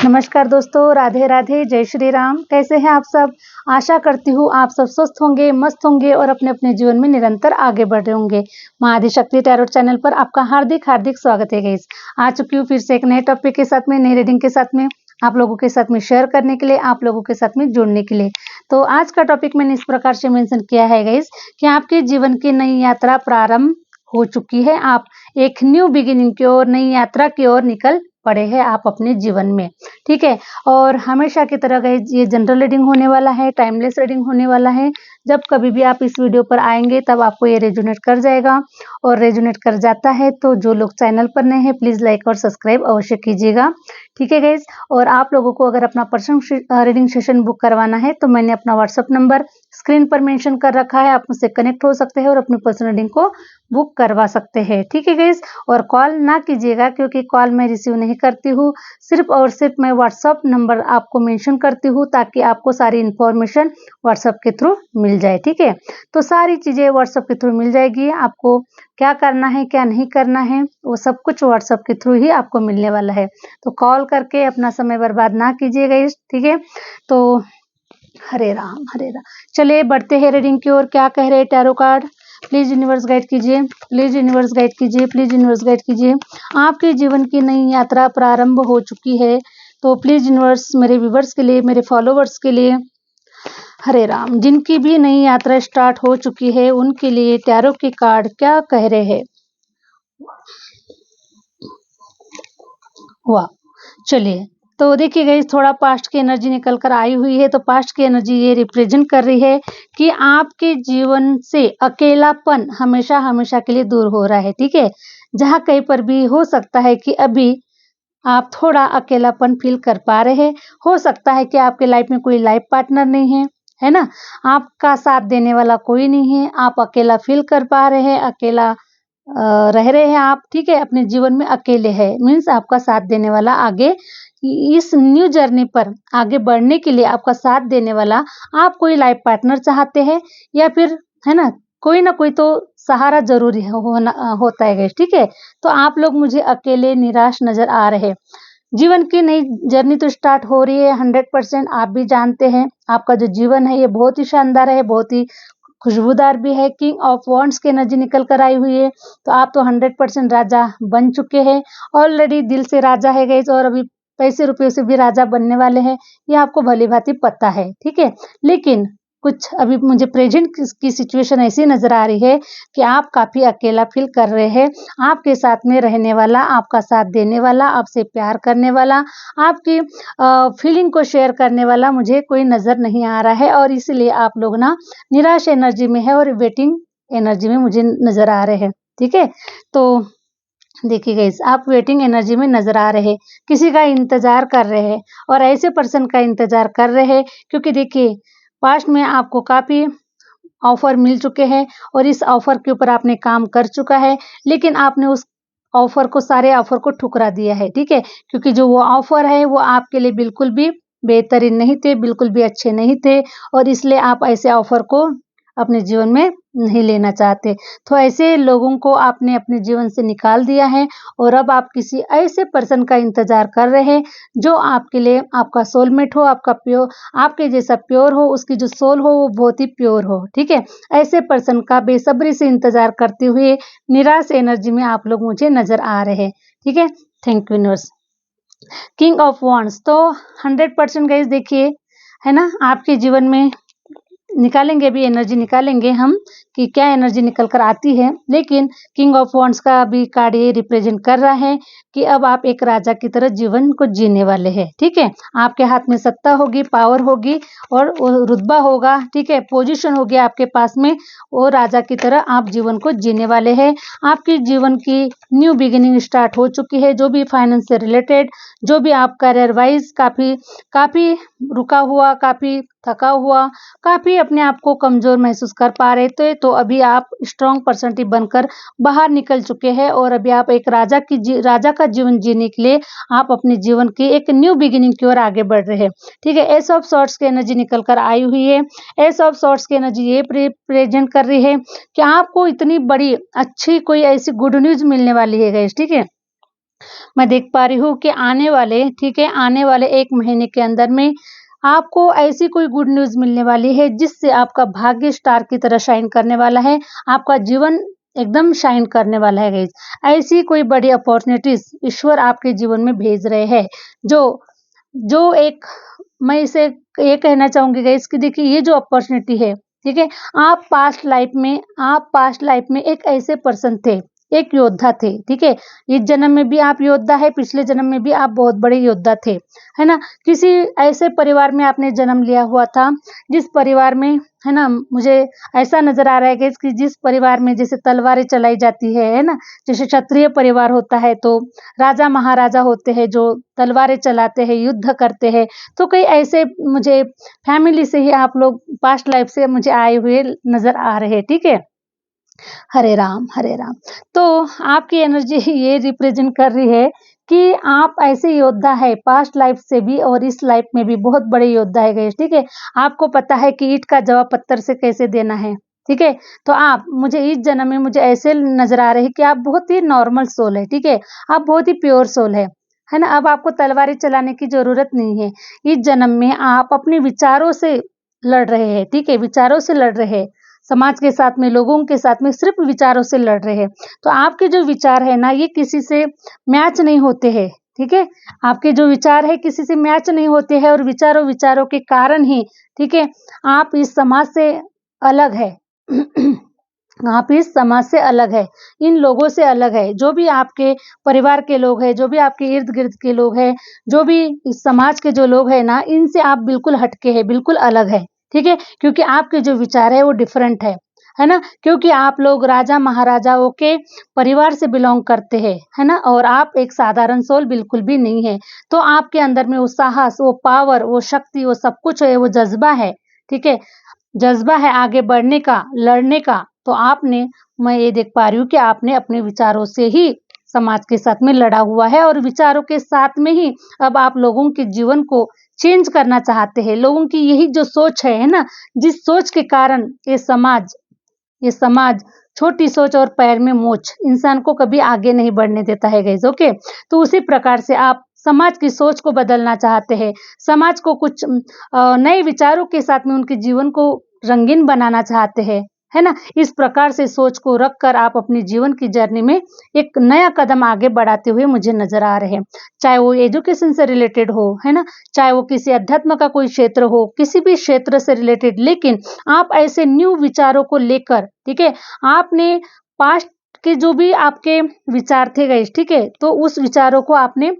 नमस्कार दोस्तों, राधे राधे, जय श्री राम। कैसे हैं आप सब? आशा करती हूँ आप सब स्वस्थ होंगे, मस्त होंगे और अपने अपने जीवन में निरंतर आगे बढ़ रहे होंगे। माँ आदिशक्ति टैरोट चैनल पर आपका हार्दिक हार्दिक स्वागत है गाइस। आ चुकी हूँ फिर से एक नए टॉपिक के साथ में, नई रीडिंग के साथ में, आप लोगों के साथ में शेयर करने के लिए, आप लोगों के साथ में जुड़ने के लिए। तो आज का टॉपिक मैंने इस प्रकार से मेंशन किया है गाइस कि आपके जीवन की नई यात्रा प्रारंभ हो चुकी है। आप एक न्यू बिगिनिंग की ओर, नई यात्रा की ओर निकल पड़े हैं आप अपने जीवन में, ठीक है। और हमेशा की तरह गाइस ये जनरल रीडिंग होने वाला है, टाइमलेस रीडिंग होने वाला है। जब कभी भी आप इस वीडियो पर आएंगे तब आपको ये रेजोनेट कर जाएगा, और रेजोनेट कर जाता है तो जो लोग चैनल पर नए हैं प्लीज लाइक और सब्सक्राइब अवश्य कीजिएगा, ठीक है गाइस। और आप लोगों को अगर अपना पर्सनल रीडिंग सेशन बुक करवाना है तो मैंने अपना व्हाट्सअप नंबर स्क्रीन पर मेंशन कर रखा है, आप मुझसे कनेक्ट हो सकते हैं और अपनी पर्सनल रीडिंग को बुक करवा सकते हैं, ठीक है गाइस। और कॉल ना कीजिएगा क्योंकि कॉल मैं रिसीव नहीं करती हूँ, सिर्फ और सिर्फ मैं व्हाट्सअप नंबर आपको मेंशन करती हूँ ताकि आपको सारी इन्फॉर्मेशन व्हाट्सअप के थ्रू मिल जाए, ठीक है। तो सारी चीज़ें व्हाट्सअप के थ्रू मिल जाएगी, आपको क्या करना है क्या नहीं करना है वो सब कुछ व्हाट्सअप के थ्रू ही आपको मिलने वाला है। तो कॉल करके अपना समय बर्बाद ना कीजिएगा, ठीक है। तो हरे राम हरे राम। चलिए बढ़ते हैं रीडिंग की ओर। क्या कह रहे हैं tarot card? Please universe guide कीजिए, प्लीज यूनिवर्स गाइड कीजिए, प्लीज यूनिवर्स गाइड कीजिए। आपके जीवन की नई यात्रा प्रारंभ हो चुकी है, तो प्लीज यूनिवर्स मेरे व्यूवर्स के लिए, मेरे फॉलोवर्स के लिए, हरे राम, जिनकी भी नई यात्रा स्टार्ट हो चुकी है उनके लिए टैरो के कार्ड क्या कह रहे हैं। वाह, चलिए तो देखिए गाइस, थोड़ा पास्ट की एनर्जी निकल कर आई हुई है। तो पास्ट की एनर्जी ये रिप्रेजेंट कर रही है कि आपके जीवन से अकेलापन हमेशा हमेशा के लिए दूर हो रहा है, ठीक है। जहाँ कहीं पर भी हो सकता है कि अभी आप थोड़ा अकेलापन फील कर पा रहे हैं। हो सकता है कि आपके लाइफ में कोई लाइफ पार्टनर नहीं है, है ना। आपका साथ देने वाला कोई नहीं है, आप अकेला फील कर पा रहे हैं, अकेला रह रहे हैं आप, ठीक है। अपने जीवन में अकेले हैं, मीन्स आपका साथ देने वाला आगे इस न्यू जर्नी पर आगे बढ़ने के लिए आपका साथ देने वाला, आप कोई लाइफ पार्टनर चाहते हैं या फिर, है ना कोई तो सहारा जरूरी है होना होता है गाइस, ठीक है। तो आप लोग मुझे अकेले निराश नजर आ रहे हैं। जीवन की नई जर्नी तो स्टार्ट हो रही है 100%। आप भी जानते हैं आपका जो जीवन है ये बहुत ही शानदार है, बहुत ही खुशबूदार भी है। किंग ऑफ वॉन्ड्स की एनर्जी निकल कर आई हुई है, तो आप तो 100% राजा बन चुके हैं ऑलरेडी, दिल से राजा है गाइस, और अभी पैसे रुपए से भी राजा बनने वाले हैं, ये आपको भली भांति पता है, ठीक है। लेकिन कुछ अभी मुझे प्रेजेंट की सिचुएशन ऐसी नजर आ रही है कि आप काफी अकेला फील कर रहे हैं। आपके साथ में रहने वाला, आपका साथ देने वाला, आपसे प्यार करने वाला, आपकी फीलिंग को शेयर करने वाला मुझे कोई नजर नहीं आ रहा है, और इसलिए आप लोग ना निराश एनर्जी में है और वेटिंग एनर्जी में मुझे नजर आ रहे हैं, ठीक है। तो देखिए गाइस, आप वेटिंग एनर्जी में नजर आ रहे हैं, किसी का इंतजार कर रहे हैं, और ऐसे पर्सन का इंतजार कर रहे हैं क्योंकि देखिए पास्ट में आपको काफी ऑफर मिल चुके हैं और इस ऑफर के ऊपर आपने काम कर चुका है, लेकिन आपने उस ऑफर को, सारे ऑफर को ठुकरा दिया है, ठीक है। क्योंकि जो वो ऑफर है वो आपके लिए बिल्कुल भी बेहतरीन नहीं थे, बिल्कुल भी अच्छे नहीं थे, और इसलिए आप ऐसे ऑफर को अपने जीवन में नहीं लेना चाहते। तो ऐसे लोगों को आपने अपने जीवन से निकाल दिया है, और अब आप किसी ऐसे पर्सन का इंतजार कर रहे हैं जो आपके लिए, आपका सोलमेट हो, आपका प्योर, आपके जैसा प्योर हो, उसकी जो सोल हो वो बहुत ही प्योर हो, ठीक है। ऐसे पर्सन का बेसब्री से इंतजार करते हुए निराश एनर्जी में आप लोग मुझे नजर आ रहे हैं, ठीक है। Thank you universe. King of wands, तो 100% गाइस देखिए, है ना, आपके जीवन में निकालेंगे, अभी एनर्जी निकालेंगे हम कि क्या एनर्जी निकल कर आती है। लेकिन किंग ऑफ वॉन्ड्स का भी कार्ड ये रिप्रेजेंट कर रहा है कि अब आप एक राजा की तरह जीवन को जीने वाले हैं, ठीक है। आपके हाथ में सत्ता होगी, पावर होगी, और रुतबा होगा, ठीक है, पोजीशन होगी आपके पास में, वो राजा की तरह आप जीवन को जीने वाले हैं। आपकी जीवन की न्यू बिगिनिंग स्टार्ट हो चुकी है। जो भी फाइनेंस से रिलेटेड, जो भी आप करियर वाइज काफी रुका हुआ, काफी थका हुआ, काफी अपने आप को कमजोर महसूस कर पा रहे थे, तो अभी आप स्ट्रॉन्ग पर्सनैलिटी बनकर बाहर निकल चुके हैं, और अभी आप एक राजा का जीवन जीने के लिए आप अपने जीवन की एक न्यू बिगिनिंग की ओर आगे बढ़ रहे हैं, ठीक है। एस ऑफ सॉर्ड्स की एनर्जी निकल कर आई हुई है। एस ऑफ सॉर्ड्स की एनर्जी ये प्रेजेंट कर रही है कि आपको इतनी बड़ी अच्छी कोई ऐसी गुड न्यूज मिलने वाली है गाइस, ठीक है। मैं देख पा रही हूँ कि आने वाले, ठीक है, आने वाले 1 महीने के अंदर में आपको ऐसी कोई गुड न्यूज़ मिलने वाली है जिससे आपका भाग्य स्टार की तरह शाइन करने वाला है। आपका जीवन एकदम शाइन करने वाला है गाइज़। ऐसी कोई बड़ी अपॉर्च्युनिटीज़ ईश्वर आपके जीवन में भेज रहे हैं, जो जो एक मैं इसे ये कहना चाहूँगी गाइज़ कि देखिए ये जो अपॉर्च्युनिटी है, ठीक है? आप पास्ट लाइफ़ में एक ऐसे पर्सन थे, एक योद्धा थे, ठीक है? इस जन्म में भी आप योद्धा हैं, पिछले जन्म में भी आप बहुत बड़े योद्धा थे, है ना? किसी ऐसे परिवार में आपने जन्म लिया हुआ था, जिस परिवार में, है ना? मुझे ऐसा नज़र आ रहा है गाइज़ कि जिस परिवार में जैसे तलवारें चलाई जाती है ना? जैसे क्षत्रिय परिवार होता है तो राजा-महाराजा होते हैं जो तलवारें चलाते हैं, युद्ध करते हैं। तो कई ऐसे मुझे फैमिली से ही आप लोग पास्ट लाइफ से मुझे आए हुए नज़र आ रहे हैं, ठीक है? हरे राम, हरे राम। तो आपकी एनर्जी ये रिप्रेज़ेंट कर रही है कि आप ऐसे योद्धा हैं पास्ट लाइफ से भी और इस लाइफ में भी बहुत बड़े योद्धा है गाइस, ठीक है? आपको पता है कि ईंट का जवाब पत्थर से कैसे देना है, ठीक है? तो आप मुझे इस जन्म में मुझे ऐसे नज़र आ रहे हैं कि आप बहुत ही नॉर्मल सोल है, ठीक है? आप बहुत ही प्योर सोल है ना? अब आपको तलवारें चलाने की ज़रूरत नहीं है। इस जन्म में आप अपने विचारों से लड़ रहे हैं, ठीक है? विचारों से लड़ रहे हैं। समाज के साथ में, लोगों के साथ में सिर्फ़ विचारों से लड़ रहे हैं। तो आपके जो विचार है ना, ये किसी से मैच नहीं होते हैं, ठीक है? आपके जो विचार है किसी से मैच नहीं होते हैं और विचारों के कारण ही, ठीक है, आप इस समाज से अलग है। आप इस समाज से अलग है, इन लोगों से अलग है। जो भी आपके परिवार के लोग हैं, जो भी आपके इर्द-गिर्द के लोग हैं, जो भी इस समाज के जो लोग हैं ना, इनसे आप बिल्कुल हट के हैं, बिल्कुल अलग है, ठीक है? क्योंकि आपके जो विचार है वो डिफरेंट है ना? क्योंकि आप लोग राजा-महाराजाओं के परिवार से बिलॉन्ग करते हैं, है ना? और आप एक साधारण सोल बिल्कुल भी नहीं है। तो आपके अंदर में वो साहस, वो पावर, वो शक्ति, वो सब कुछ है, वो जज़्बा है, ठीक है? जज़्बा है आगे बढ़ने का, लड़ने का, तो आपने मैं ये देख पा रही हूँ कि आपने अपने विचारों से ही समाज के साथ में लड़ा हुआ है और विचारों के साथ में ही अब आप लोगों के जीवन को चेंज करना चाहते हैं। लोगों की यही जो सोच है ना? जिस सोच के कारण ये समाज छोटी सोच और पैर में मोच इंसान को कभी आगे नहीं बढ़ने देता है गाइस, ओके? तो उसी प्रकार से आप समाज की सोच को बदलना चाहते हैं, समाज को कुछ नए विचारों के साथ में उनके जीवन को रंगीन बनाना चाहते हैं, है ना? इस प्रकार से सोच को रख कर आप अपने जीवन की जर्नी में एक नया कदम आगे बढ़ाते हुए मुझे नज़र आ रहे हैं। चाहे वो एजुकेशन से रिलेटेड हो, है ना? चाहे वो किसी अध्यात्म का कोई क्षेत्र हो, किसी भी क्षेत्र से रिलेटेड, लेकिन आप ऐसे न्यू विचारों को लेकर, ठीक है? आपने पास्ट के जो भी आपके विचार थे गाइस, ठीक है? तो उस विचारों को आपने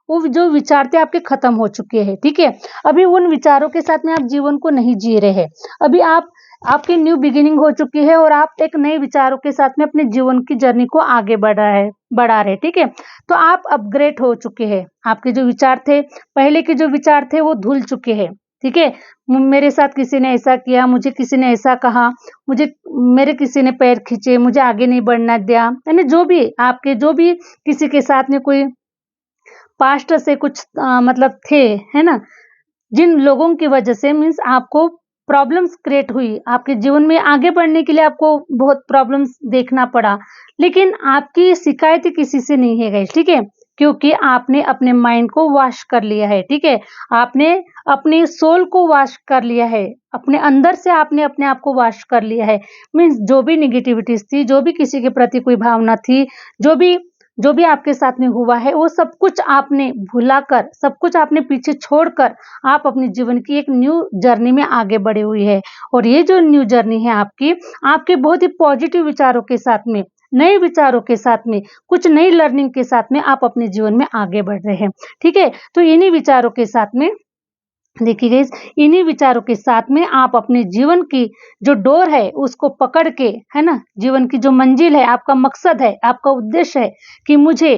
वो जो विचार थे आपके खत्म हो चुके हैं, ठीक है? अभी उन विचारों के साथ में आप जीवन को नहीं जी रहे हैं। अभी आपकी न्यू बिगिनिंग हो चुकी है और आप एक नए विचारों के साथ में अपने जीवन की जर्नी को आगे बढ़ा रहे हैं, ठीक है? तो आप अपग्रेड हो चुके हैं। आपके जो विचार थे, पहले के जो विचार थे वो धुल चुके हैं, ठीक है? मेरे साथ किसी ने ऐसा किया, मुझे किसी ने ऐसा कहा, मुझे मेरे किसी ने पैर खींचे, मुझे आगे नहीं बढ़ना दिया, यानी जो भी किसी के साथ में कोई पास्ट से कुछ मतलब थे, है ना? जिन लोगों की वजह से मीन्स आपको प्रॉब्लम्स क्रिएट हुई, आपके जीवन में आगे बढ़ने के लिए आपको बहुत प्रॉब्लम्स देखना पड़ा, लेकिन आपकी शिकायत किसी से नहीं है गाइस, ठीक है? क्योंकि आपने अपने माइंड को वॉश कर लिया है, ठीक है? आपने अपने सोल को वॉश कर लिया है, अपने अंदर से आपने अपने आप को वॉश कर लिया है। मीन्स जो भी नेगेटिविटीज़ थी, जो भी किसी के प्रति कोई भावना थी, जो भी आपके साथ में हुआ है, वो सब कुछ आपने भुलाकर, सब कुछ आपने पीछे छोड़कर आप अपने जीवन की एक न्यू जर्नी में आगे बढ़े हुए हैं। और ये जो न्यू जर्नी है आपके बहुत ही पॉजिटिव विचारों के साथ में, नए विचारों के साथ में, कुछ नई लर्निंग के साथ में आप अपने जीवन में आगे बढ़ रहे हैं, ठीक है? तो इन्हीं विचारों के साथ में देखिए गाइस, इन्हीं विचारों के साथ में आप अपने जीवन की जो डोर है उसको पकड़ के, है ना? जीवन की जो मंजिल है, आपका मकसद है, आपका उद्देश्य है कि मुझे,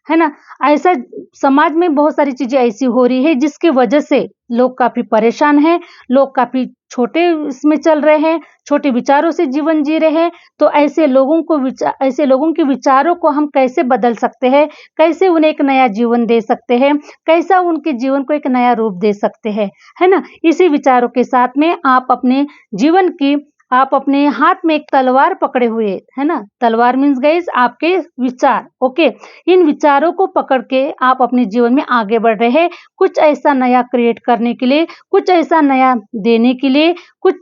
है ना? ऐसा समाज में बहुत सारी चीज़ें ऐसी हो रही है जिसकी वजह से लोग काफ़ी परेशान हैं, लोग काफ़ी छोटे इसमें चल रहे हैं, छोटे विचारों से जीवन जी रहे हैं। तो ऐसे लोगों के विचारों को हम कैसे बदल सकते हैं? कैसे उन्हें एक नया जीवन दे सकते हैं? कैसा उनके जीवन को एक नया रूप दे सकते हैं, है ना? इसी विचारों के साथ में आप अपने जीवन की आप अपने हाथ में एक तलवार पकड़े हुए, है ना? तलवार मीन्स गाइस आपके विचार, ओके? इन विचारों को पकड़ के आप अपने जीवन में आगे बढ़ रहे हैं, कुछ ऐसा नया क्रिएट करने के लिए, कुछ ऐसा नया देने के लिए, कुछ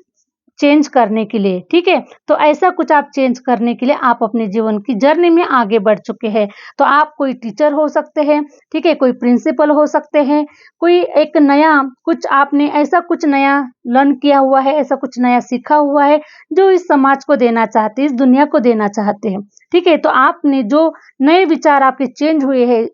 चेंज करने के लिए, ठीक है? तो ऐसा कुछ आप चेंज करने के लिए आप अपने जीवन की जर्नी में आगे बढ़ चुके हैं। तो आप कोई टीचर हो सकते हैं, ठीक है? कोई प्रिंसिपल हो सकते हैं, कोई एक नया कुछ आपने ऐसा कुछ नया लर्न किया हुआ है, ऐसा कुछ नया सीखा हुआ है, जो इस समाज को देना चाहते हैं, इस दुनिया को देना चाहते हैं, ठीक है? तो आपने जो नए विचार आपके चेंज हुए हैं,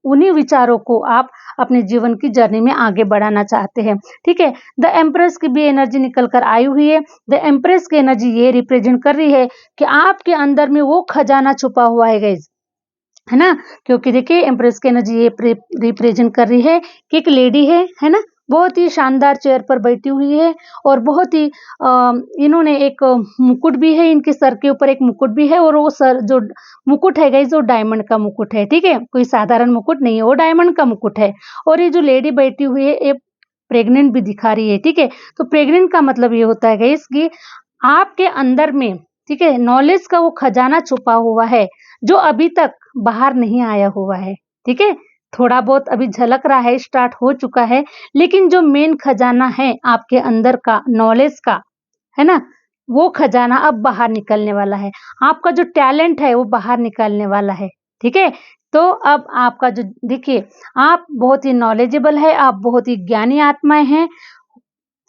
उन्हीं विचारों को आप अपने जीवन की जर्नी में आगे बढ़ाना चाहते हैं, ठीक है? द एम्प्रेस की भी एनर्जी निकल कर आई हुई है। द एम्प्रेस की एनर्जी ये रिप्रेजेंट कर रही है कि आपके अंदर में वो खजाना छुपा हुआ है गाइस, है ना? क्योंकि देखिए एम्प्रेस की एनर्जी ये रिप्रेजेंट कर रही है कि एक लेडी है ना? बहुत ही शानदार चेयर पर बैठी हुई है और बहुत ही इन्होंने एक मुकुट भी है, इनके सर के ऊपर एक मुकुट भी है और वो सर जो मुकुट है गाइस वो डायमंड का मुकुट है, ठीक है? कोई साधारण मुकुट नहीं है, वो डायमंड का मुकुट है। और ये जो लेडी बैठी हुई है ये प्रेग्नेंट भी दिखा रही है, ठीक है? तो प्रेग्नेंट का मतलब ये होता है गाइस कि आपके अंदर में, ठीक है, नॉलेज का वो खजाना छुपा हुआ है, जो अभी तक बाहर नहीं आया हुआ है, ठीक है? थोड़ा बहुत अभी झलक रहा है, स्टार्ट हो चुका है, लेकिन जो मेन खजाना है आपके अंदर का, नॉलेज का, है ना? वो खजाना अब बाहर निकलने वाला है। आपका जो टैलेंट है वो बाहर निकलने वाला है, ठीक है? तो अब आपका जो देखिए, आप बहुत ही नॉलेजेबल है, आप बहुत ही ज्ञानी आत्माएँ हैं,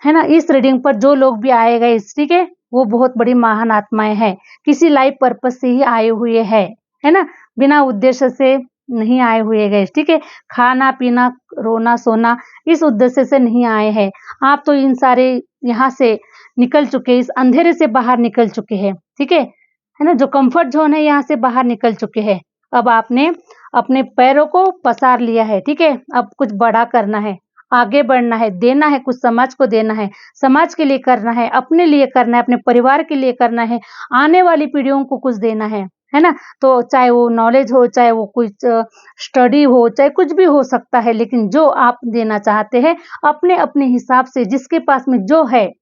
है ना? इस रीडिंग पर जो लोग भी आएगा इस, ठीक है? वो बहुत बड़ी महान आत्माएँ हैं, किसी लाइफ पर्पस से ही आए हुए हैं, है ना? बिना उद्देश्य से नहीं आए हुए गाइस, ठीक है? खाना-पीना, रोना-सोना इस उद्देश्य से नहीं आए हैं। आप तो इन सारे यहाँ से निकल चुके, इस अंधेरे से बाहर निकल चुके हैं, ठीक है? है ना? जो कम्फर्ट ज़ोन है यहाँ से बाहर निकल चुके हैं। अब आपने अपने पैरों को पसार लिया है, ठीक है? अब कुछ बड़ा करना है, आगे बढ़ना है, देना है, कुछ समाज को देना है, समाज के लिए करना है, अपने लिए करना है, अपने परिवार के लिए करना है, आने वाली पीढ़ियों को कुछ देना है ना? तो चाहे वो नॉलेज हो, चाहे वो कुछ स्टडी हो, चाहे कुछ भी हो सकता है, लेकिन जो आप देना चाहते हैं, अपने-अपने हिसाब से जिसके पास में जो है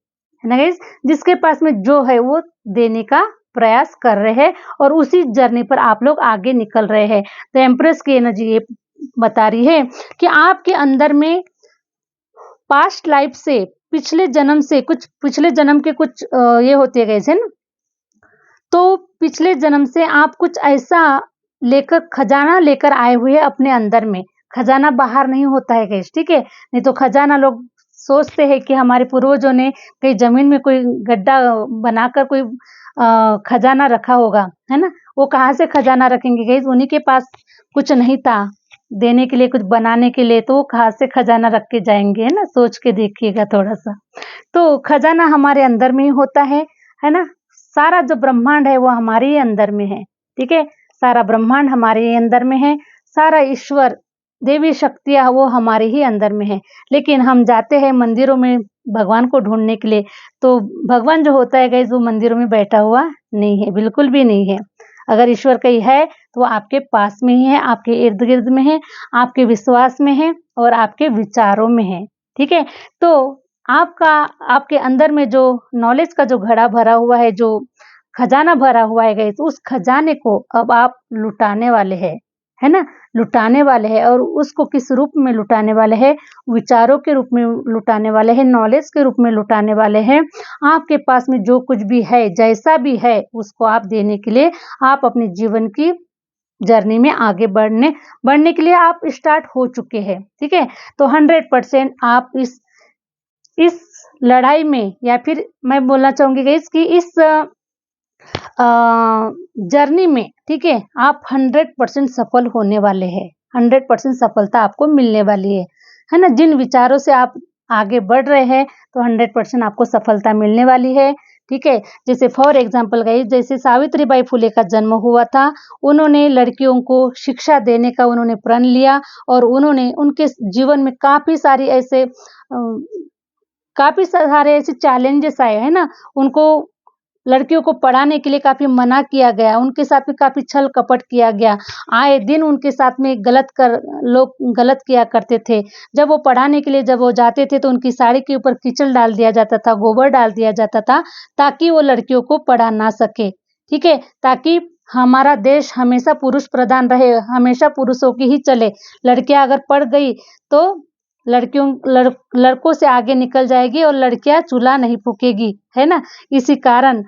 ना गाइस? जिसके पास में जो है वो देने का प्रयास कर रहे हैं और उसी जर्नी पर आप लोग आगे निकल रहे हैं। तो एम्प्रेस की एनर्जी ये बता रही है कि आपके अंदर में पास्ट लाइफ से, पिछले जन्म से कुछ, पिछले जन्म के कुछ ये होते हैं गाइस, है ना? तो पिछले जन्म से आप कुछ ऐसा लेकर, खजाना लेकर आए हुए हैं अपने अंदर में। खजाना बाहर नहीं होता है गाइस, ठीक है? नहीं तो खजाना लोग सोचते हैं कि हमारे पूर्वजों ने कहीं ज़मीन में कोई गड्ढा बनाकर कोई खजाना रखा होगा, है ना? वो कहाँ से खजाना रखेंगे गाइस? उन्हीं के पास कुछ नहीं था देने के लिए, कुछ बनाने के लिए, तो वो कहाँ से खजाना रख के जाएँगे, है ना? सोच के देखिएगा थोड़ा-सा। तो खजाना हमारे अंदर में ही होता है ना? सारा जो ब्रह्मांड है वो हमारे ही अंदर में है, ठीक है? सारा ब्रह्मांड हमारे ही अंदर में है, सारा ईश्वर, देवी शक्तियाँ वो हमारे ही अंदर में है। लेकिन हम जाते हैं मंदिरों में भगवान को ढूँढने के लिए, तो भगवान जो होता है गाइस वो मंदिरों में बैठा हुआ नहीं है, बिल्कुल भी नहीं है। अगर ईश्वर कहीं है तो वो आपके पास में ही है, आपके इर्द-गिर्द में है, आपके विश्वास में है और आपके विचारों में है, ठीक है? तो आपका, आपके अंदर में जो नॉलेज का जो घड़ा भरा हुआ है, जो खजाना भरा हुआ है गाइस, उस खजाने को अब आप लुटाने वाले हैं, है ना? लुटाने वाले हैं और उसको किस रूप में लुटाने वाले हैं? विचारों के रूप में लुटाने वाले हैं, नॉलेज के रूप में लुटाने वाले हैं। आपके पास में जो कुछ भी है, जैसा भी है, उसको आप देने के लिए आप अपने जीवन की जर्नी में आगे बढ़ने बढ़ने के लिए आप स्टार्ट हो चुके हैं, ठीक है? तो 100% आप इस लड़ाई में, या फिर मैं बोलना चाहूँगी गाइस कि इस जर्नी में, ठीक है, आप 100% सफल होने वाले हैं, 100% सफलता आपको मिलने वाली है ना? जिन विचारों से आप आगे बढ़ रहे हैं, तो 100% आपको सफलता मिलने वाली है, ठीक है? जैसे फॉर एग्जांपल गाइस, जैसे सावित्रीबाई फुले का जन्म हुआ था, उन्होंने लड़कियों को शिक्षा देने का उन्होंने प्रण लिया और उन्होंने उनके जीवन में काफ़ी सारे ऐसे चैलेंजेस आए, है ना? उनको लड़कियों को पढ़ाने के लिए काफ़ी मना किया गया, उनके साथ में काफ़ी छल कपट किया गया। आए दिन उनके साथ में लोग गलत किया करते थे। जब वो पढ़ाने के लिए जब वो जाते थे तो उनकी साड़ी के ऊपर कीचड़ डाल दिया जाता था, गोबर डाल दिया जाता था, ताकि वो लड़कियों को पढ़ा ना सके, ठीक है? ताकि हमारा देश हमेशा पुरुष प्रधान रहे, हमेशा पुरुषों की ही चले। लड़कियाँ अगर पढ़ गई तो लड़कों से आगे निकल जाएगी और लड़कियाँ चूल्हा नहीं फूँकेगी, है ना? इसी कारण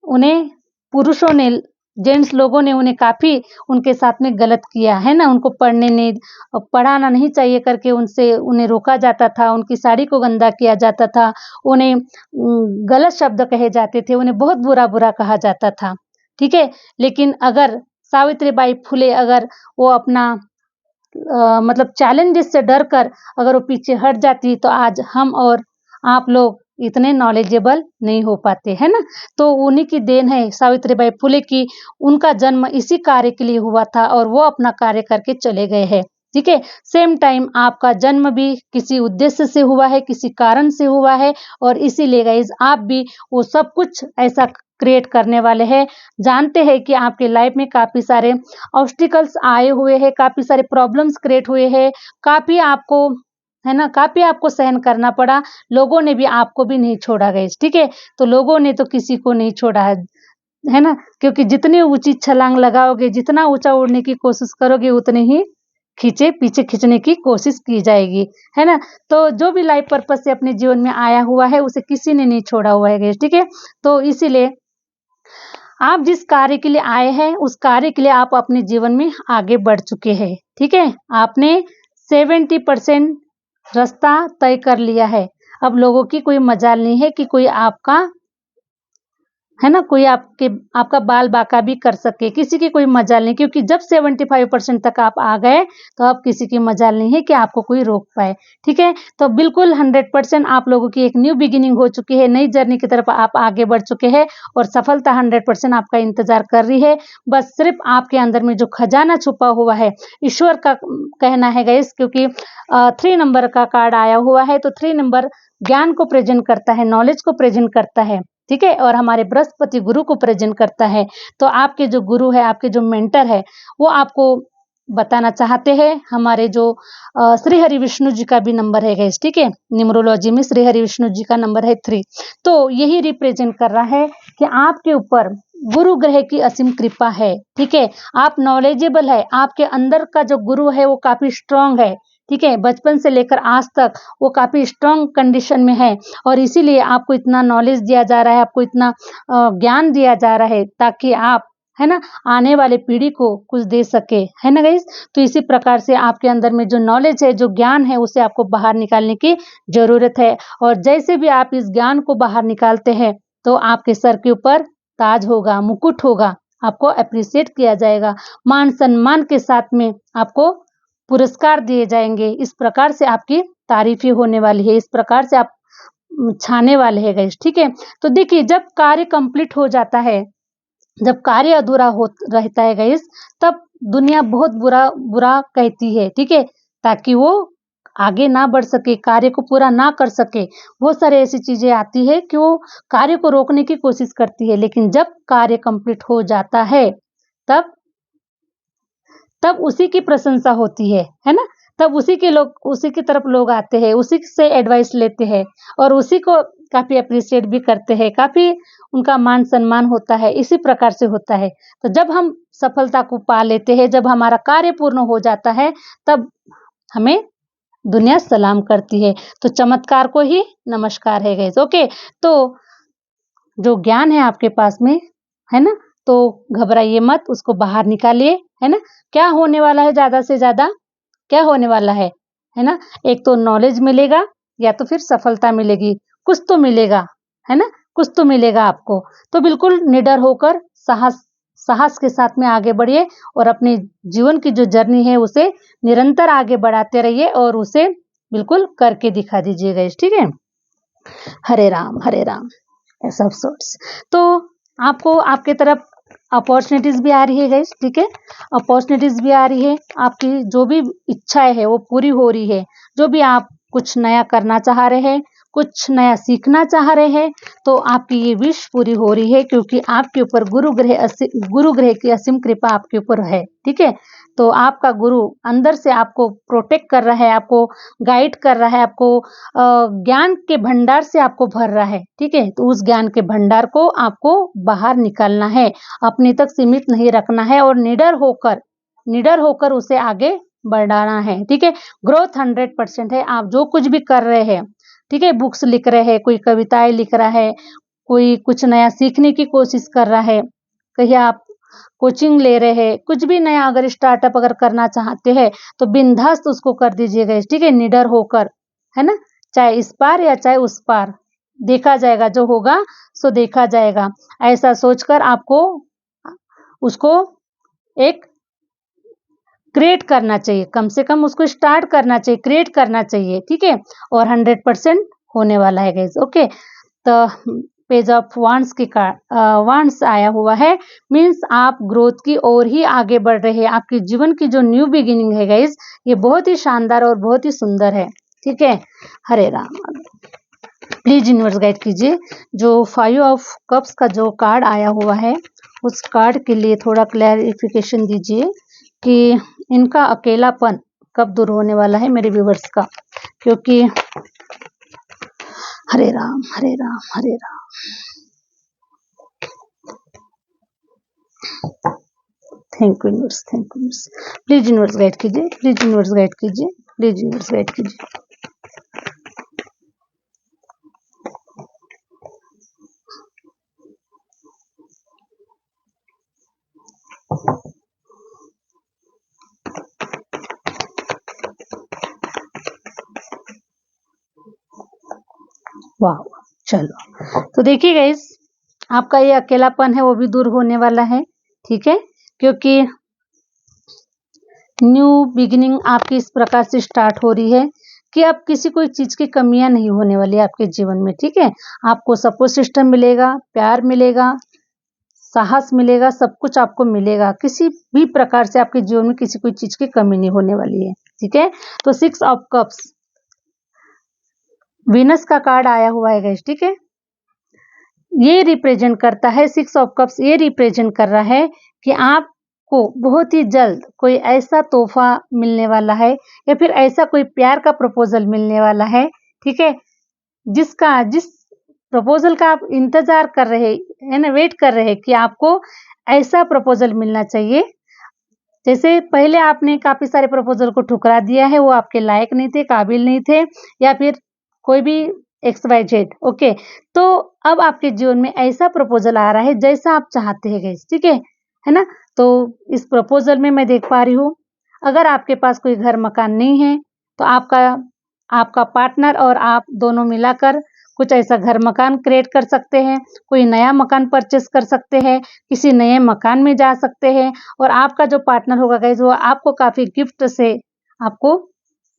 उन्हें पुरुषों ने, जेंट्स लोगों ने उन्हें काफ़ी उनके साथ में गलत किया, है ना? उनको पढ़ाना नहीं चाहिए करके उन्हें रोका जाता था, उनकी साड़ी को गंदा किया जाता था, उन्हें गलत शब्द कहे जाते थे, उन्हें बहुत बुरा-बुरा कहा जाता था, ठीक है? लेकिन अगर सावित्रीबाई फुले अगर वो अपना मतलब चैलेंजेस से डर कर अगर वो पीछे हट जाती तो आज हम और आप लोग इतने नॉलेजेबल नहीं हो पाते, है ना? तो उन्हीं की देन है सावित्रीबाई फुले की, उनका जन्म इसी कार्य के लिए हुआ था और वो अपना कार्य करके चले गए हैं, ठीक है? सेम टाइम आपका जन्म भी किसी उद्देश्य से हुआ है, किसी कारण से हुआ है और इसीलिए गाइस आप भी वो सब कुछ ऐसा क्रिएट करने वाले हैं। जानते हैं कि आपके लाइफ में काफ़ी सारे ऑब्स्टिकल्स आए हुए हैं, काफ़ी सारे प्रॉब्लम्स क्रिएट हुए हैं, काफ़ी आपको, है ना, काफ़ी आपको सहन करना पड़ा। लोगों ने भी आपको भी नहीं छोड़ा गाइस, ठीक है? तो लोगों ने तो किसी को नहीं छोड़ा है ना? क्योंकि जितनी ऊँची छलांग लगाओगे, जितना ऊँचा उड़ने की कोशिश करोगे, उतने ही पीछे खींचने की कोशिश की जाएगी, है ना? तो जो भी लाइफ पर्पस से अपने जीवन में आया हुआ है, उसे किसी ने नहीं छोड़ा हुआ है गाइस, ठीक है? तो इसीलिए आप जिस कार्य के लिए आए हैं, उस कार्य के लिए आप अपने जीवन में आगे बढ़ चुके हैं, ठीक है? आपने 70% रास्ता तय कर लिया है। अब लोगों की कोई मजाल नहीं है कि कोई आपका, है ना, कोई आपका बाल बांका भी कर सके, किसी की कोई मजाल नहीं, क्योंकि जब 75% तक आप आ गए तो अब किसी की मजाल नहीं है कि आपको कोई रोक पाए, ठीक है? तो बिल्कुल 100% आप लोगों की एक न्यू बिगिनिंग हो चुकी है, नई जर्नी की तरफ आप आगे बढ़ चुके हैं और सफलता 100% आपका इंतजार कर रही है। बस सिर्फ आपके अंदर में जो खजाना छुपा हुआ है, ईश्वर का कहना है गाइस, क्योंकि 3 नंबर का कार्ड आया हुआ है, तो 3 नंबर ज्ञान को प्रेजेंट करता है, नॉलेज को प्रेजेंट करता है, ठीक है? और हमारे बृहस्पति गुरु को प्रेजेंट करता है। तो आपके जो गुरु है, आपके जो मेंटर है, वो आपको बताना चाहते हैं। हमारे जो श्री हरि विष्णु जी का भी नंबर है गाइस, ठीक है? न्यूमरोलॉजी में श्री हरि विष्णु जी का नंबर है 3। तो यही रिप्रेजेंट कर रहा है कि आपके ऊपर गुरु ग्रह की असीम कृपा है, ठीक है? आप नॉलेजेबल है, आपके अंदर का जो गुरु है वो काफी स्ट्रांग है, ठीक है? बचपन से लेकर आज तक वो काफी स्ट्रांग कंडीशन में है और इसीलिए आपको इतना नॉलेज दिया जा रहा है, आपको इतना ज्ञान दिया जा रहा है, ताकि आप, है ना, आने वाले पीढ़ी को कुछ दे सके, है ना गाइस? तो इसी प्रकार से आपके अंदर में जो नॉलेज है, जो ज्ञान है, उसे आपको बाहर निकालने की जरूरत है और जैसे भी आप इस ज्ञान को बाहर निकालते हैं तो आपके सर के ऊपर ताज होगा, मुकुट होगा, आपको अप्रिशिएट किया जाएगा, मान सम्मान के साथ में आपको पुरस्कार दिए जाएंगे। इस प्रकार से आपकी तारीफें होने वाली है, इस प्रकार से आप छाने वाले हैं गाइस, ठीक है? तो देखिए, जब कार्य कंप्लीट हो जाता है, जब कार्य अधूरा हो रहता है गाइस, तब दुनिया बहुत बुरा बुरा कहती है, ठीक है? ताकि वो आगे ना बढ़ सके, कार्य को पूरा ना कर सके। बहुत सारे ऐसी चीजें आती है कि वो कार्य को रोकने की कोशिश करती है, लेकिन जब कार्य कंप्लीट हो जाता है तब तब उसी की प्रशंसा होती है ना? तब उसी की तरफ लोग आते हैं, उसी से एडवाइस लेते हैं और उसी को काफ़ी एप्रिशिएट भी करते हैं, काफ़ी उनका मान-सम्मान होता है, इसी प्रकार से होता है। तो जब हम सफलता को पा लेते हैं, जब हमारा कार्य पूर्ण हो जाता है, तब हमें दुनिया सलाम करती है। तो चमत्कार को ही नमस्कार है गाइस, ओके? तो जो ज्ञान है आपके पास में, है ना? तो घबराइए मत, उसको बाहर निकालिए, है ना? क्या होने वाला है ज़्यादा से ज़्यादा? क्या होने वाला है ना? एक तो नॉलेज मिलेगा या तो फिर सफलता मिलेगी, कुछ तो मिलेगा, है ना? कुछ तो मिलेगा आपको। तो बिल्कुल निडर होकर साहस के साथ में आगे बढ़िए और अपने जीवन की जो जर्नी है उसे निरंतर आगे बढ़ाते रहिए और उसे बिल्कुल करके दिखा दीजिए गाइस, ठीक है? हरे राम, ऐसा सोर्स। तो आपको आपके तरफ अपॉर्चुनिटीज़ भी आ रही है गाइस, ठीक है? अपॉर्चुनिटीज़ भी आ रही है, आपकी जो भी इच्छाएँ हैं वो पूरी हो रही है। जो भी आप कुछ नया करना चाह रहे हैं, कुछ नया सीखना चाह रहे हैं तो आपकी ये विश पूरी हो रही है, क्योंकि आपके ऊपर गुरु ग्रह की असीम कृपा आपके ऊपर है। ठीक है, तो आपका गुरु अंदर से आपको प्रोटेक्ट कर रहा है, आपको गाइड कर रहा है, आपको ज्ञान के भंडार से आपको भर रहा है। ठीक है, तो उस ज्ञान के भंडार को आपको बाहर निकालना है, अपने तक सीमित नहीं रखना है और निडर होकर उसे आगे बढ़ाना है। ठीक है, ग्रोथ 100% है। आप जो कुछ भी कर रहे हैं, ठीक है, बुक्स लिख रहे हैं, कोई कविताएं लिख रहा है, कोई कुछ नया सीखने की कोशिश कर रहा है, कहीं आप कोचिंग ले रहे हैं, कुछ भी नया अगर स्टार्टअप अगर करना चाहते हैं तो बिंदास उसको कर दीजिएगा। ठीक है, निडर होकर, है ना, चाहे इस पार या चाहे उस पार, देखा जाएगा, जो होगा सो देखा जाएगा। ऐसा सोचकर आपको उसको एक क्रिएट करना चाहिए, कम से कम उसको स्टार्ट करना चाहिए, क्रिएट करना चाहिए। ठीक है, और 100% होने वाला है गाइस। ओके, तो पेज ऑफ वांड्स की वांड्स आया हुआ है, मीन्स आप ग्रोथ की ओर ही आगे बढ़ रहे हैं। आपके जीवन की जो न्यू बिगिनिंग है गाइस, ये बहुत ही शानदार और बहुत ही सुंदर है। ठीक है, हरे राम। प्लीज यूनिवर्स गाइड कीजिए, जो 5 ऑफ कप्स का जो कार्ड आया हुआ है उस कार्ड के लिए थोड़ा क्लैरिफिकेशन दीजिए कि इनका अकेलापन कब दूर होने वाला है मेरे व्यूवर्स का, क्योंकि Hare Ram Hare Ram Hare Ram. Thank you universe, thank you universe. Please universe guide कीजिए, प्लीज यूनिवर्स गाइड कीजिए, प्लीज यूनिवर्स गाइड कीजिए। वाह, चलो तो देखिए गाइस, आपका ये अकेलापन है वो भी दूर होने वाला है। ठीक है, क्योंकि न्यू बिगिनिंग आपकी इस प्रकार से स्टार्ट हो रही है कि अब किसी कोई चीज की कमियां नहीं होने वाली है आपके जीवन में। ठीक है, आपको सपोर्ट सिस्टम मिलेगा, प्यार मिलेगा, साहस मिलेगा, सब कुछ आपको मिलेगा। किसी भी प्रकार से आपके जीवन में किसी कोई चीज की कमी नहीं होने वाली है। ठीक है, तो 6 ऑफ कप्स वीनस का कार्ड आया हुआ है गाइस। ठीक है, ये रिप्रेजेंट करता है, 6 ऑफ कप्स ये रिप्रेजेंट कर रहा है कि आपको बहुत ही जल्द कोई ऐसा तोहफा मिलने वाला है या फिर ऐसा कोई प्यार का प्रपोजल मिलने वाला है। ठीक है, जिस प्रपोजल का आप इंतजार कर रहे है ना, वेट कर रहे हैं कि आपको ऐसा प्रपोजल मिलना चाहिए। जैसे पहले आपने काफी सारे प्रपोजल को ठुकरा दिया है, वो आपके लायक नहीं थे, काबिल नहीं थे, या फिर कोई भी XYZ। ओके, तो अब आपके जीवन में ऐसा प्रपोजल आ रहा है जैसा आप चाहते हैं गाइस। ठीक है ना, तो इस प्रपोजल में मैं देख पा रही हूँ, अगर आपके पास कोई घर मकान नहीं है तो आपका पार्टनर और आप दोनों मिलाकर कुछ ऐसा घर मकान क्रिएट कर सकते हैं, कोई नया मकान परचेस कर सकते हैं, किसी नए मकान में जा सकते हैं, और आपका जो पार्टनर होगा गाइस वो आपको काफी गिफ्ट से आपको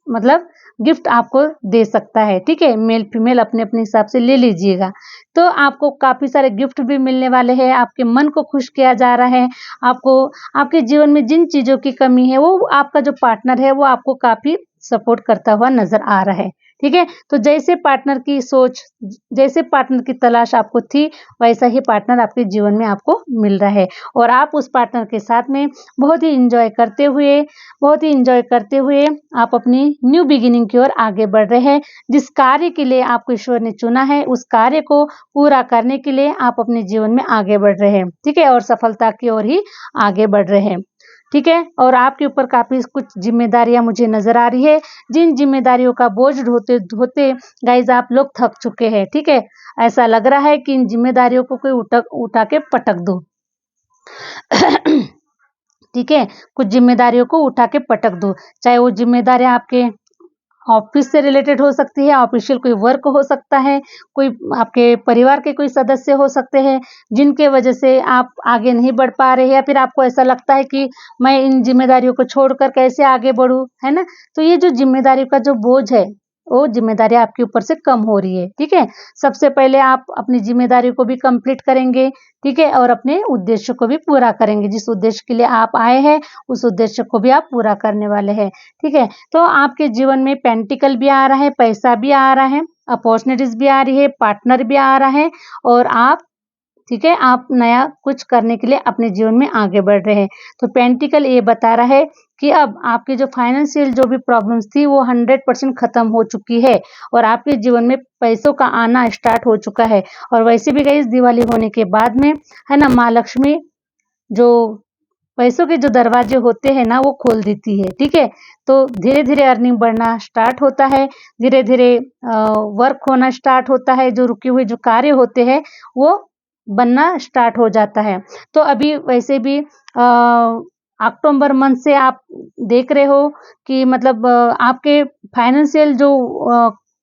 मतलब गिफ्ट आपको दे सकता है। ठीक है, मेल फीमेल अपने अपने हिसाब से ले लीजिएगा। तो आपको काफी सारे गिफ्ट भी मिलने वाले हैं, आपके मन को खुश किया जा रहा है। आपको आपके जीवन में जिन चीजों की कमी है वो आपका जो पार्टनर है वो आपको काफी सपोर्ट करता हुआ नजर आ रहा है। ठीक है, तो जैसे पार्टनर की सोच, जैसे पार्टनर की तलाश आपको थी, वैसा ही पार्टनर आपके जीवन में आपको मिल रहा है, और आप उस पार्टनर के साथ में बहुत ही इंजॉय करते हुए आप अपनी न्यू बिगिनिंग की ओर आगे बढ़ रहे हैं। जिस कार्य के लिए आपको ईश्वर ने चुना है उस कार्य को पूरा करने के लिए आप अपने जीवन में आगे बढ़ रहे हैं। ठीक है, और सफलता की ओर ही आगे बढ़ रहे हैं। ठीक है, और आपके ऊपर काफी कुछ जिम्मेदारियां मुझे नजर आ रही है, जिन जिम्मेदारियों का बोझ ढोते ढोते गाइज आप लोग थक चुके हैं। ठीक है, ऐसा लग रहा है कि इन जिम्मेदारियों को कोई उठा के पटक दो। ठीक है, कुछ जिम्मेदारियों को उठा के पटक दो, चाहे वो जिम्मेदारियां आपके ऑफिस से रिलेटेड हो सकती है, ऑफिशियल कोई वर्क हो सकता है, कोई आपके परिवार के कोई सदस्य हो सकते हैं जिनके वजह से आप आगे नहीं बढ़ पा रहे हैं, या फिर आपको ऐसा लगता है कि मैं इन जिम्मेदारियों को छोड़कर कैसे आगे बढ़ूं, है ना। तो ये जो जिम्मेदारी का जो बोझ है वो जिम्मेदारी आपके ऊपर से कम हो रही है। ठीक है, सबसे पहले आप अपनी जिम्मेदारी को भी कंप्लीट करेंगे। ठीक है, और अपने उद्देश्य को भी पूरा करेंगे, जिस उद्देश्य के लिए आप आए हैं उस उद्देश्य को भी आप पूरा करने वाले हैं। ठीक है, तो आपके जीवन में पेंटिकल भी आ रहा है, पैसा भी आ रहा है, अपॉर्चुनिटीज भी आ रही है, पार्टनर भी आ रहा है और आप, ठीक है, आप नया कुछ करने के लिए अपने जीवन में आगे बढ़ रहे हैं। तो पेंटिकल ये बता रहा है कि अब आपकी जो फाइनेंशियल जो भी प्रॉब्लम्स थी वो 100% खत्म हो चुकी है और आपके जीवन में पैसों का आना स्टार्ट हो चुका है। और वैसे भी गाइस दिवाली होने के बाद में, है ना, माँ लक्ष्मी जो पैसों के जो दरवाजे होते हैं ना वो खोल देती है, ठीक है। तो धीरे धीरे अर्निंग बढ़ना स्टार्ट होता है, धीरे धीरे वर्क होना स्टार्ट होता है, जो रुके हुए जो कार्य होते हैं वो बनना स्टार्ट हो जाता है। तो अभी वैसे भी अक्टूबर मंथ से आप देख रहे हो कि मतलब आपके फाइनेंशियल जो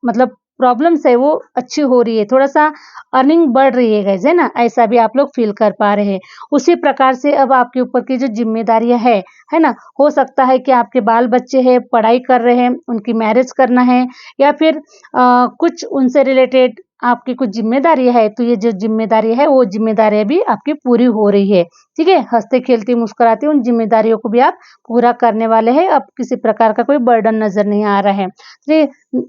मतलब प्रॉब्लम्स है वो अच्छी हो रही है, थोड़ा सा अर्निंग बढ़ रही है गाइस, है ना, ऐसा भी आप लोग फील कर पा रहे हैं। उसी प्रकार से अब आपके ऊपर की जो जिम्मेदारियां है ना, हो सकता है कि आपके बाल बच्चे हैं, पढ़ाई कर रहे हैं, उनकी मैरिज करना है या फिर कुछ उनसे रिलेटेड आपकी कुछ जिम्मेदारी है, तो ये जो जिम्मेदारी है वो जिम्मेदारियां भी आपकी पूरी हो रही है, ठीक है। हंसते खेलते मुस्कुराते उन जिम्मेदारियों को भी आप पूरा करने वाले हैं, अब किसी प्रकार का कोई बर्डन नजर नहीं आ रहा है,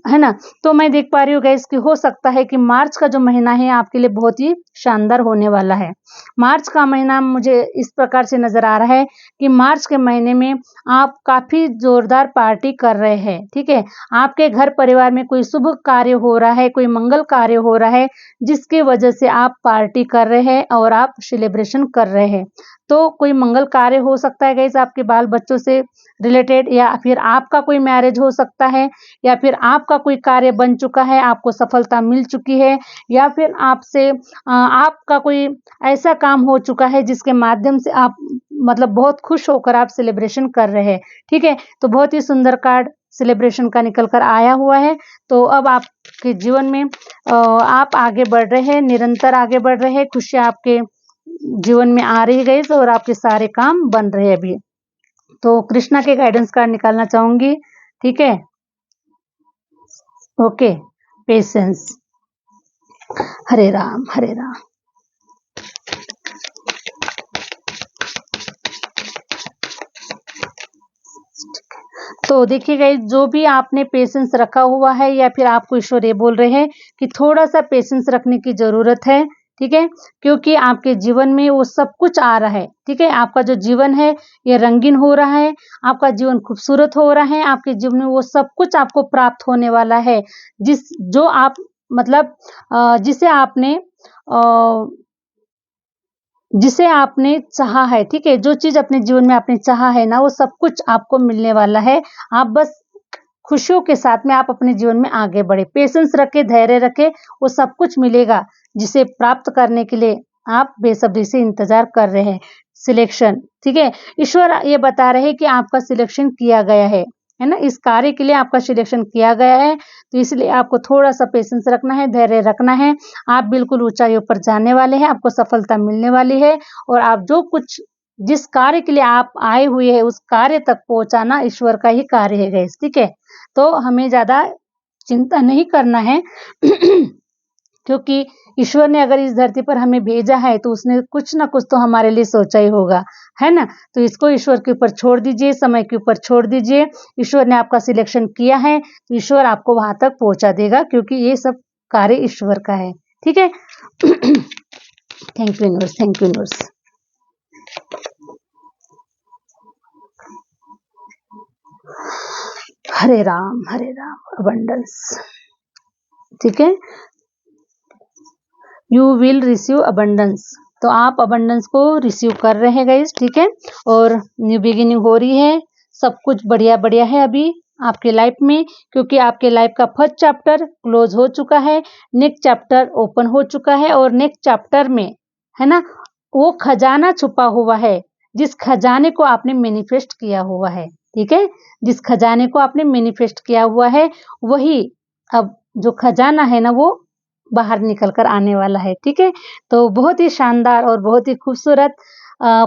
है ना। तो मैं देख पा रही हूँ गाइस कि हो सकता है कि मार्च का जो महीना है आपके लिए बहुत ही शानदार होने वाला है। मार्च का महीना मुझे इस प्रकार से नजर आ रहा है कि मार्च के महीने में आप काफी जोरदार पार्टी कर रहे हैं, ठीक है। आपके घर परिवार में कोई शुभ कार्य हो रहा है, कोई मंगल कार्य हो रहा है, जिसकी वजह से आप पार्टी कर रहे हैं और आप सेलिब्रेशन कर रहे हैं। तो कोई मंगल कार्य हो सकता है गाइस आपके बाल बच्चों से रिलेटेड, या फिर आपका कोई मैरिज हो सकता है, या फिर आपका कोई कार्य बन चुका है, आपको सफलता मिल चुकी है, या फिर आपका कोई ऐसा काम हो चुका है जिसके माध्यम से आप मतलब बहुत खुश होकर आप सेलिब्रेशन कर रहे हैं, ठीक है। तो बहुत ही सुंदर कार्ड सेलिब्रेशन का निकल कर आया हुआ है। तो अब आपके जीवन में आप आगे बढ़ रहे हैं, निरंतर आगे बढ़ रहे हैं, खुशियां आपके जीवन में आ रही गई और आपके सारे काम बन रहे हैं अभी। तो कृष्णा के गाइडेंस कार्ड निकालना चाहूंगी, ठीक है। Okay, patience. हरे राम हरे राम। तो देखिएगा जो भी आपने पेशेंस रखा हुआ है या फिर आपको ईश्वर ये बोल रहे हैं कि थोड़ा सा पेशेंस रखने की जरूरत है, ठीक है, क्योंकि आपके जीवन में वो सब कुछ आ रहा है, ठीक है। आपका जो जीवन है ये रंगीन हो रहा है, आपका जीवन खूबसूरत हो रहा है, आपके जीवन में वो सब कुछ आपको प्राप्त होने वाला है जो आप मतलब जिसे आपने चाहा है, ठीक है। जो चीज अपने जीवन में आपने चाहा है ना वो सब कुछ आपको मिलने वाला है। आप बस खुशियों के साथ में आप अपने जीवन में आगे बढ़े, पेशेंस रखे, धैर्य रखे, वो सब कुछ मिलेगा जिसे प्राप्त करने के लिए आप बेसब्री से इंतजार कर रहे हैं। सिलेक्शन, ठीक है, ईश्वर ये बता रहे हैं कि आपका सिलेक्शन किया गया है ना, इस कार्य के लिए आपका सिलेक्शन किया गया है। तो इसलिए आपको थोड़ा सा पेशेंस रखना है, धैर्य रखना है। आप बिल्कुल ऊंचाइयों पर जाने वाले हैं, आपको सफलता मिलने वाली है और आप जिस कार्य के लिए आप आए हुए हैं उस कार्य तक पहुंचाना ईश्वर का ही कार्य है गाइस, ठीक है। तो हमें ज्यादा चिंता नहीं करना है क्योंकि ईश्वर ने अगर इस धरती पर हमें भेजा है तो उसने कुछ ना कुछ तो हमारे लिए सोचा ही होगा, है ना। तो इसको ईश्वर के ऊपर छोड़ दीजिए, समय के ऊपर छोड़ दीजिए। ईश्वर ने आपका सिलेक्शन किया है तो ईश्वर आपको वहां तक पहुंचा देगा, क्योंकि ये सब कार्य ईश्वर का है, ठीक है। Thank you universe, thank you universe. Hare Ram abundance, ठीक है। यू विल रिसीव अबंडेंस, तो आप अबंडेंस को रिसीव कर रहे हैं गाइस, ठीक है। और न्यू बिगिनिंग हो रही है, सब कुछ बढ़िया बढ़िया है अभी आपके लाइफ में, क्योंकि आपके लाइफ का फर्स्ट चैप्टर क्लोज हो चुका है, नेक्स्ट चैप्टर ओपन हो चुका है और नेक्स्ट चैप्टर में, है ना, वो खजाना छुपा हुआ है जिस खजाने को आपने मैनिफेस्ट किया हुआ है, ठीक है। जिस खजाने को आपने मैनिफेस्ट किया हुआ है वही अब जो खजाना है ना वो बाहर निकल कर आने वाला है, ठीक है। तो बहुत ही शानदार और बहुत ही खूबसूरत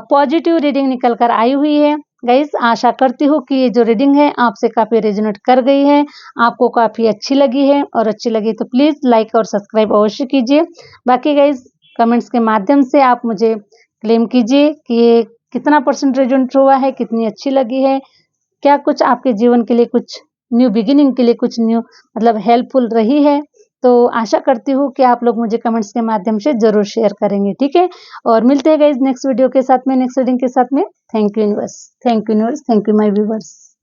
पॉजिटिव रीडिंग निकल कर आई हुई है गाइस। आशा करती हूँ कि ये जो रीडिंग है आपसे काफी रेजोनेट कर गई है, आपको काफी अच्छी लगी है, और अच्छी लगी तो प्लीज लाइक और सब्सक्राइब अवश्य कीजिए। बाकी गाइस कमेंट्स के माध्यम से आप मुझे क्लेम कीजिए कि ये कितना % रेजोनेट हुआ है, कितनी अच्छी लगी है, क्या कुछ आपके जीवन के लिए कुछ न्यू बिगिनिंग के लिए कुछ न्यू मतलब हेल्पफुल रही है। तो आशा करती हूँ कि आप लोग मुझे कमेंट्स के माध्यम से ज़रूर शेयर करेंगे, ठीक है? और मिलते हैं गाइस नेक्स्ट वीडियो के साथ में, नेक्स्ट रीडिंग के साथ में। Thank you universe, thank you universe, thank you my viewers.